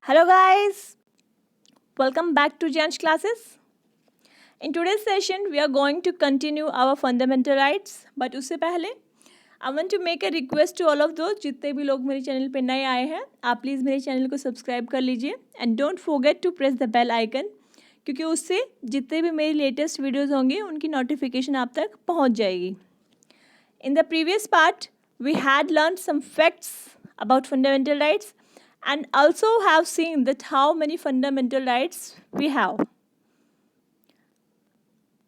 Hello guys, welcome back to Jansh classes. In today's session, we are going to continue our fundamental rights. But उससे पहले I want to make a request to all of those जितने भी लोग मेरे channel पे नए आए हैं, आप प्लीज़ मेरे चैनल को सब्सक्राइब कर लीजिए and don't forget to press the bell icon, क्योंकि उससे जितने भी मेरी लेटेस्ट वीडियोज़ होंगे उनकी नोटिफिकेशन आप तक पहुंच जाएगी. In the previous part, we had learned some facts about fundamental rights and also have seen that how many fundamental rights we have.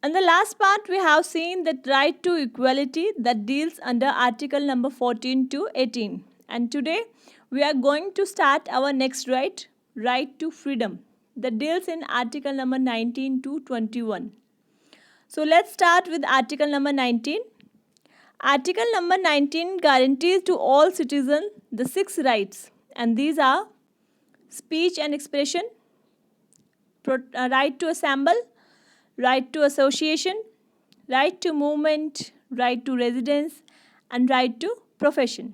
In the last part, we have seen that right to equality that deals under article number 14 to 18. And today, we are going to start our next right, right to freedom, that deals in article number 19 to 21. So let's start with article number 19. Article number 19 guarantees to all citizens the 6 rights, and these are speech and expression, right to assemble, right to association, right to movement, right to residence, and right to profession.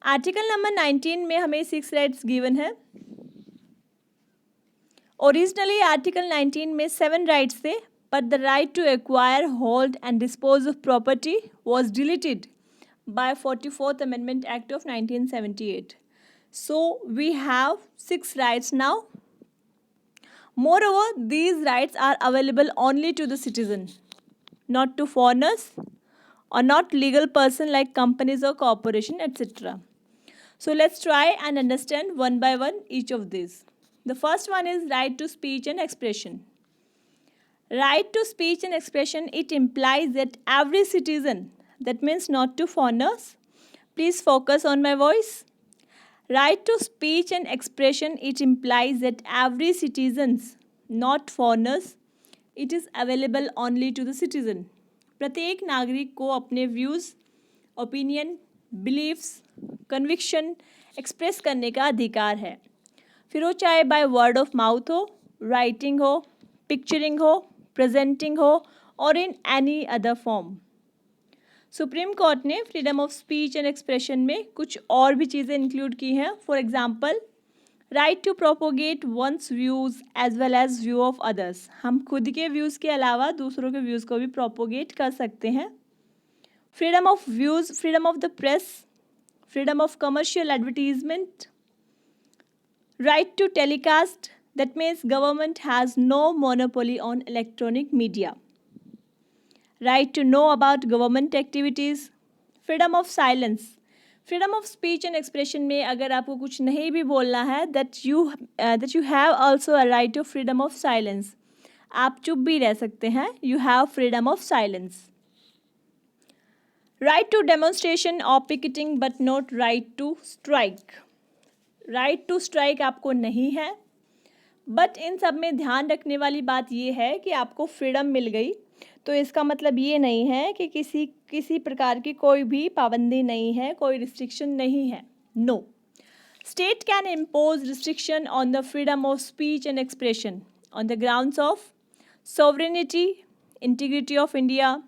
Article number 19 में हमें 6 rights given है. Originally article 19 में 7 rights थे, but the right to acquire, hold, and dispose of property was deleted by 44th Amendment Act of 1978. So we have 6 rights now. Moreover, these rights are available only to the citizen, not to foreigners or not legal person like companies or corporation, etc. So let's try and understand one by one each of these. The first one is right to speech and expression. Right to speech and expression, it implies that every citizen, that means not to foreigners, please focus on my voice. Right to speech and expression, it implies that every citizens, not foreigners, it is available only to the citizen. प्रत्येक नागरिक को अपने views, opinion, beliefs, conviction express करने का अधिकार है, फिर वो चाहे बाय वर्ड ऑफ माउथ हो, राइटिंग हो, पिक्चरिंग हो, प्रेजेंटिंग हो और in any other form. Supreme Court ने freedom of speech and expression में कुछ और भी चीज़ें इंक्लूड की हैं. For example, right to propagate one's views as well as view of others. हम खुद के व्यूज़ के अलावा दूसरों के व्यूज़ को भी प्रोपोगेट कर सकते हैं. Freedom of views, freedom of the press, freedom of commercial advertisement, right to telecast, that means government has no monopoly on electronic media. Right to know about government activities. Freedom of silence. Freedom of speech and expression में अगर आपको कुछ नहीं भी बोलना है, that you have also a right to freedom of silence. आप चुप भी रह सकते हैं. You have freedom of silence. Right to demonstration or picketing but not right to strike. Right to strike आपको नहीं है, बट इन सब में ध्यान रखने वाली बात ये है कि आपको फ्रीडम मिल गई तो इसका मतलब ये नहीं है कि किसी प्रकार की कोई भी पाबंदी नहीं है, कोई रिस्ट्रिक्शन नहीं है. No. State can impose restriction on the freedom of speech and expression on the grounds of sovereignty, integrity of India,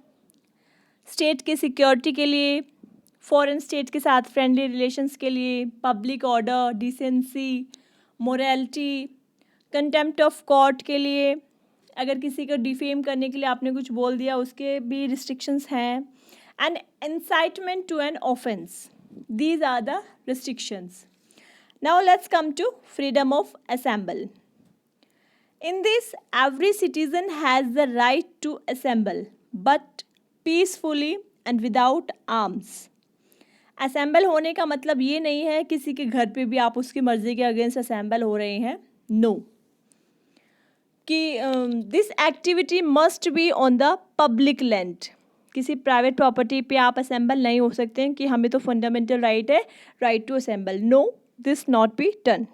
state के सिक्योरिटी के लिए, फॉरेन स्टेट के साथ फ्रेंडली रिलेशंस के लिए, public order, decency, morality, contempt of court के लिए, अगर किसी को डिफेम करने के लिए आपने कुछ बोल दिया उसके भी रिस्ट्रिक्शंस हैं, and incitement to an offence. These are the restrictions. Now let's come to freedom of assemble. In this every citizen has the right to assemble but peacefully and without arms. Assemble होने का मतलब ये नहीं है किसी के घर पे भी आप उसकी मर्ज़ी के अगेंस्ट असेंबल हो रहे हैं. नो. कि this activity must be on the public land. किसी प्राइवेट प्रॉपर्टी पे आप असेंबल नहीं हो सकते हैं कि हमें तो फंडामेंटल राइट है, right to assemble. No, this not be done.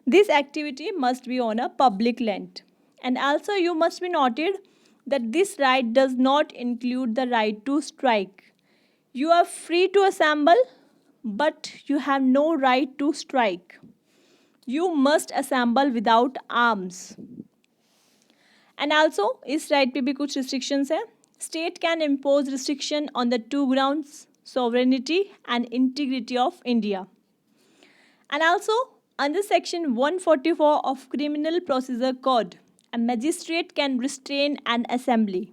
This activity must be on a public land. And also you must be noted that this right does not include the right to strike. You are free to assemble, but you have no right to strike. You must assemble without arms. And also, इस right पे भी कुछ restrictions हैं. State can impose restriction on the 2 grounds: sovereignty and integrity of India. And also, Under section 144 of Criminal Procedure Code, a magistrate can restrain an assembly.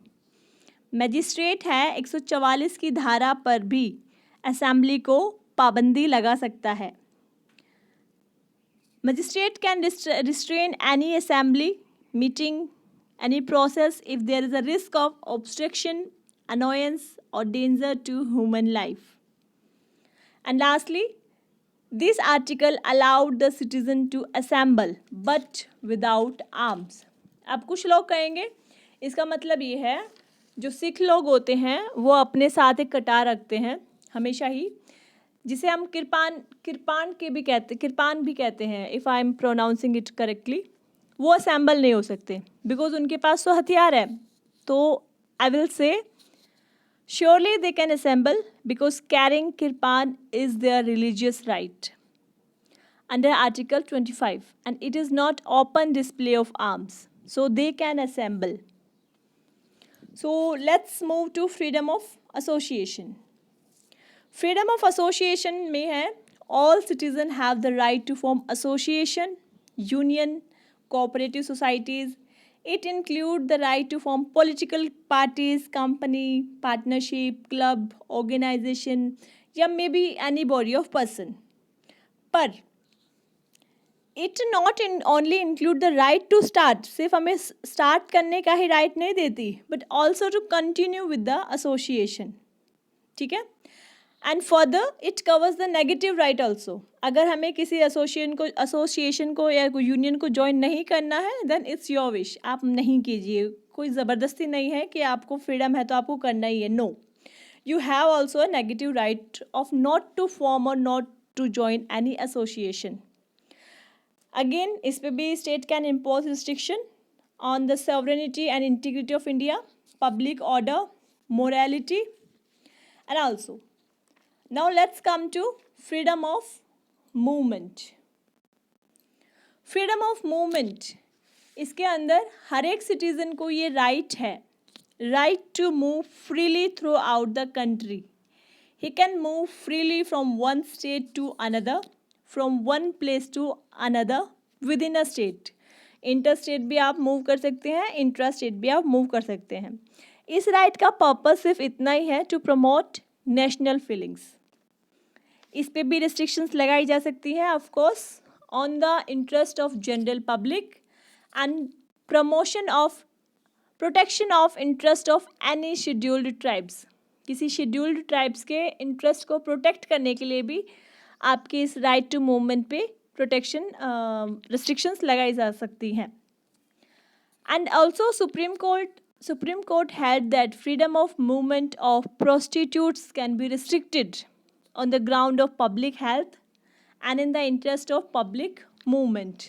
Magistrate है 144 की धारा पर भी असेंबली को पाबंदी लगा सकता है. Magistrate can restrain any assembly meeting, any process if there is a risk of obstruction, annoyance or danger to human life. And lastly, this article allowed the citizen to assemble but without arms. अब कुछ लोग कहेंगे इसका मतलब ये है जो सिख लोग होते हैं वो अपने साथ एक कटार रखते हैं हमेशा ही, जिसे हम किरपान भी कहते हैं, if I am pronouncing it correctly. वो असेंबल नहीं हो सकते बिकॉज उनके पास तो हथियार है. तो I will say surely they can assemble because carrying kirpan is their religious right under article 25 and it is not open display of arms, so they can assemble. So let's move to freedom of association. Freedom of association में है all citizen have the right to form association, union, cooperative societies. It include the right to form political parties, company, partnership, club, organization या maybe any body of person. पर it not only include the right to start, सिर्फ हमें start करने का ही right नहीं देती, but also to continue with the association. ठीक है. And further it covers the negative right also. अगर हमें किसी एसोसिएशन को या यूनियन को ज्वाइन नहीं करना है देन इट्स योर विश, आप नहीं कीजिए. कोई ज़बरदस्ती नहीं है कि आपको फ्रीडम है तो आपको करना ही है. No, you have also a negative right of not to form और not to join any association. Again इस पर भी state can impose restriction on the sovereignty and integrity of India, public order, morality and also. Now let's come to freedom of movement. Freedom of movement, इसके अंदर हर एक citizen को ये right है, right to move freely throughout the country. He can move freely from one state to another, from one place to another within a state. Inter state भी आप move कर सकते हैं, intra state भी आप move कर सकते हैं. इस राइट का पर्पस सिर्फ इतना ही है, टू प्रमोट नेशनल फीलिंग्स. इस पे भी रिस्ट्रिक्शंस लगाई जा सकती हैं of course on the interest of general public and protection of interest of any scheduled tribes. किसी शेड्यूल्ड ट्राइब्स के इंटरेस्ट को प्रोटेक्ट करने के लिए भी आपके इस राइट टू मूवमेंट पे प्रोटेक्शन रिस्ट्रिक्शंस लगाई जा सकती हैं. And also supreme court held that freedom of movement of prostitutes can be restricted on the ground of public health and in the interest of public movement.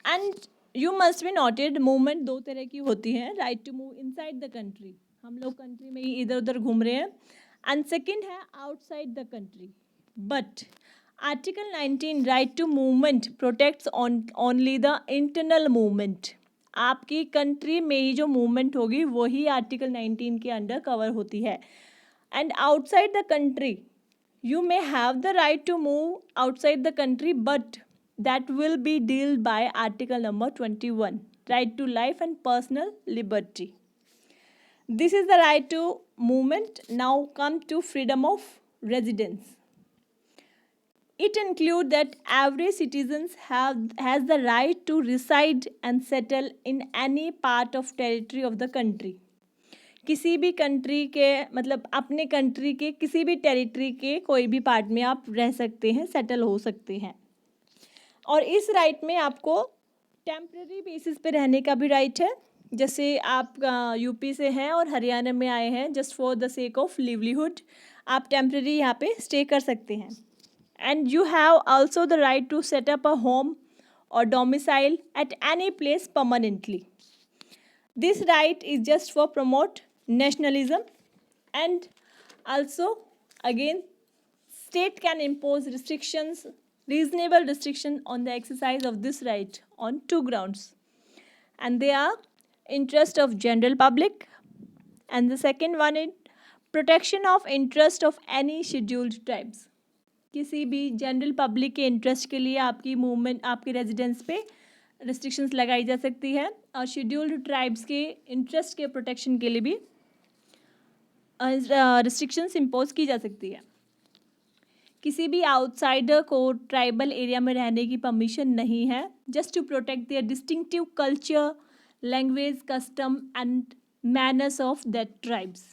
And you must be noted, movement दो तरह की होती है. right to move inside the country, हम लोग country में ही इधर उधर घूम रहे हैं, and second है outside the country. But Article 19 right to movement protects only the internal movement. आपकी कंट्री में ही जो मूवमेंट होगी वही आर्टिकल 19 के अंडर कवर होती है. And outside the country, you may have the right to move outside the country, but that will be dealt by article number 21, right to life and personal liberty. This is the right to movement. Now come to freedom of residence. It includes that every citizen has the right to reside and settle in any part of territory of the country. किसी भी country के मतलब अपने country के किसी भी territory के कोई भी पार्ट में आप रह सकते हैं, सेटल हो सकते हैं. और इस राइट में आपको टेम्परेरी बेसिस पे रहने का भी राइट है. जैसे आप यूपी से हैं और हरियाणा में आए हैं just for the sake of livelihood, आप टेम्परेरी यहाँ पे स्टे कर सकते हैं. And you have also the right to set up a home और domicile at any place permanently. This right is just for promote nationalism. And also again state can impose reasonable restriction on the exercise of this right on two grounds, and they are interest of general public and the second one is protection of interest of any scheduled tribes. किसी भी general public के interest के लिए आपकी movement, आपके residence पे restrictions लगाई जा सकती है, और शेड्यूल्ड ट्राइब्स के इंटरेस्ट के प्रोटेक्शन के लिए भी रिस्ट्रिक्शंस इम्पोज की जा सकती है। किसी भी आउटसाइडर को ट्राइबल एरिया में रहने की परमिशन नहीं है, just to protect their distinctive culture, language, custom and manners of that tribes.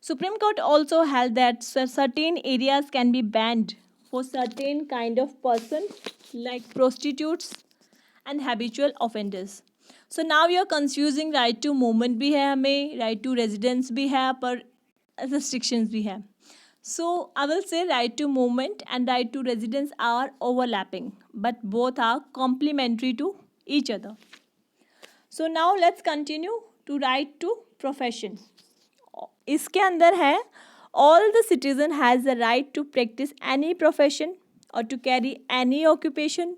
Supreme Court also held that certain areas can be banned for certain kind of person like prostitutes and habitual offenders. So now you are confusing, right to movement भी है हमें, right to residence भी है, पर restrictions भी है. So I will say right to movement and right to residence are overlapping, but both are complementary to each other. So now let's continue to right to profession. इसके अंदर है all the citizen has the right to practice any profession और to carry any occupation,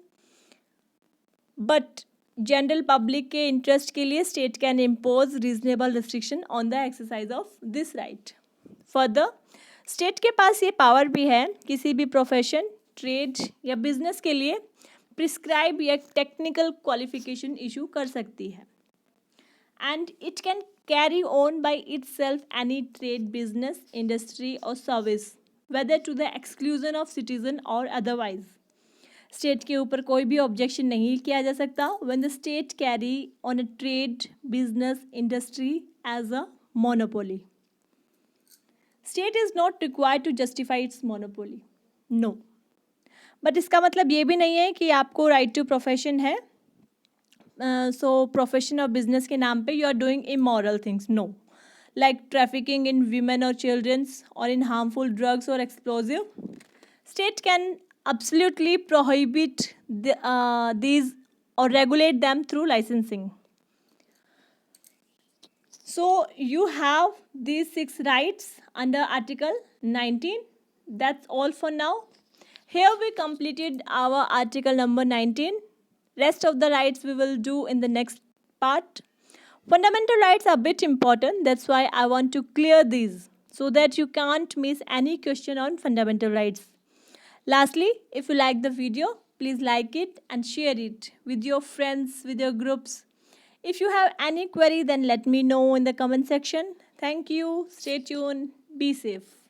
but general public के interest के लिए state can impose reasonable restriction on the exercise of this right. Further, state के पास ये power भी है किसी भी प्रोफेशन, ट्रेड या बिजनेस के लिए प्रिस्क्राइब या टेक्निकल क्वालिफिकेशन इशू कर सकती है, and it can carry on by itself any trade, business, industry or service, whether to the exclusion of citizen or otherwise. State के ऊपर कोई भी ऑब्जेक्शन नहीं किया जा सकता when the state carry on a trade, business, industry as a monopoly. State is not required to justify its monopoly. No. But इसका मतलब ये भी नहीं है कि आपको right to profession है, सो प्रोफेशन और बिजनेस के नाम पे you are doing immoral things. No, like trafficking in women और चिल्ड्रंस और इन हार्मफुल ड्रग्स और explosive. State can absolutely prohibit these or regulate them through licensing. So you have these 6 rights under Article 19. That's all for now. Here we completed our article number 19. Rest of the rights we will do in the next part. Fundamental rights are a bit important. That's why I want to clear these so that you can't miss any question on fundamental rights. Lastly, if you like the video, please like it and share it with your friends, with your groups. If you have any query, then let me know in the comment section. Thank you. Stay tuned. Be safe.